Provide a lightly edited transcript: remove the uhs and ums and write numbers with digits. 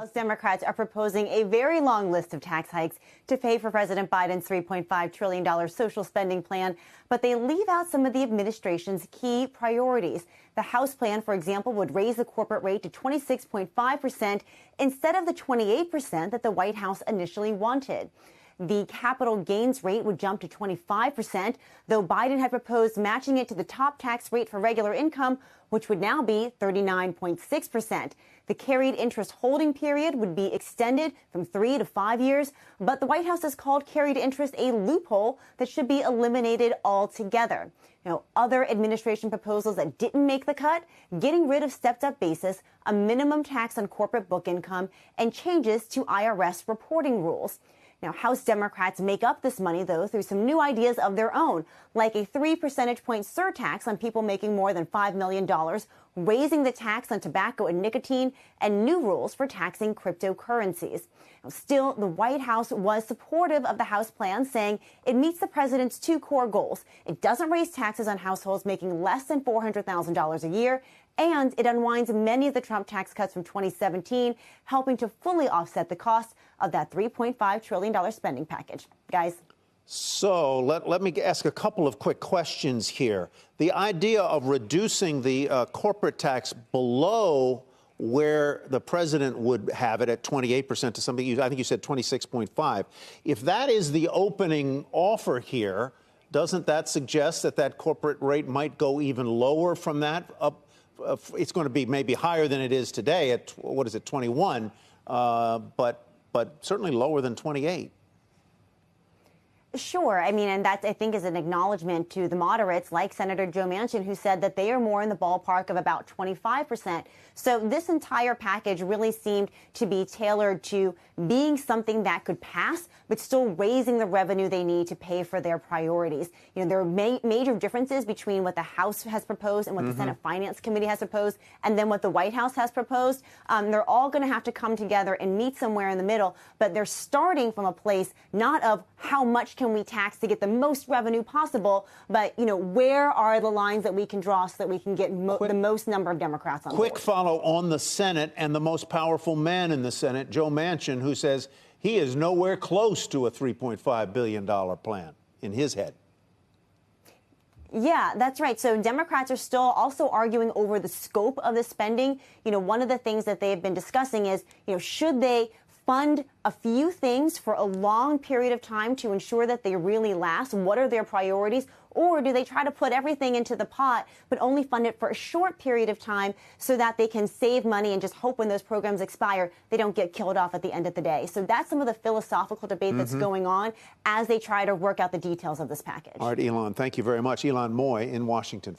House Democrats are proposing a very long list of tax hikes to pay for President Biden's $3.5 trillion social spending plan, but they leave out some of the administration's key priorities. The House plan, for example, would raise the corporate rate to 26.5% instead of the 28% that the White House initially wanted. The capital gains rate would jump to 25%, though Biden had proposed matching it to the top tax rate for regular income, which would now be 39.6%. The carried interest holding period would be extended from 3 to 5 years, but the White House has called carried interest a loophole that should be eliminated altogether. Now, other administration proposals that didn't make the cut, getting rid of stepped-up basis, a minimum tax on corporate book income, and changes to IRS reporting rules. Now, House Democrats make up this money, though, through some new ideas of their own, like a 3 percentage point surtax on people making more than $5 million, raising the tax on tobacco and nicotine, and new rules for taxing cryptocurrencies. Now, still, the White House was supportive of the House plan, saying it meets the president's two core goals. It doesn't raise taxes on households making less than $400,000 a year, and it unwinds many of the Trump tax cuts from 2017, helping to fully offset the cost of that $3.5 trillion spending package. Guys. So let me ask a couple of quick questions here. The idea of reducing the corporate tax below where the president would have it at 28% to something, I think you said 26.5. If that is the opening offer here, doesn't that suggest that that corporate rate might go even lower from that up? It's going to be maybe higher than it is today at, what is it, 21, but certainly lower than 28. Sure. I mean, and that, I think, is an acknowledgement to the moderates like Senator Joe Manchin, who said that they are more in the ballpark of about 25%. So this entire package really seemed to be tailored to being something that could pass, but still raising the revenue they need to pay for their priorities. You know, there are major differences between what the House has proposed and what the Senate Finance Committee has proposed, and then what the White House has proposed. They're all going to have to come together and meet somewhere in the middle, but they're starting from a place not of how much can we tax to get the most revenue possible, but, you know, where are the lines that we can draw so that we can get the most number of Democrats on board? Quick follow on the Senate and the most powerful man in the Senate, Joe Manchin, who says he is nowhere close to a $3.5 billion plan in his head. Yeah, that's right. So Democrats are still also arguing over the scope of the spending. You know, one of the things that they have been discussing is, you know, should they fund a few things for a long period of time to ensure that they really last? What are their priorities? Or do they try to put everything into the pot, but only fund it for a short period of time so that they can save money and just hope when those programs expire, they don't get killed off at the end of the day? So that's some of the philosophical debate that's going on as they try to work out the details of this package. All right, Elon, thank you very much. Elon Moy in Washington.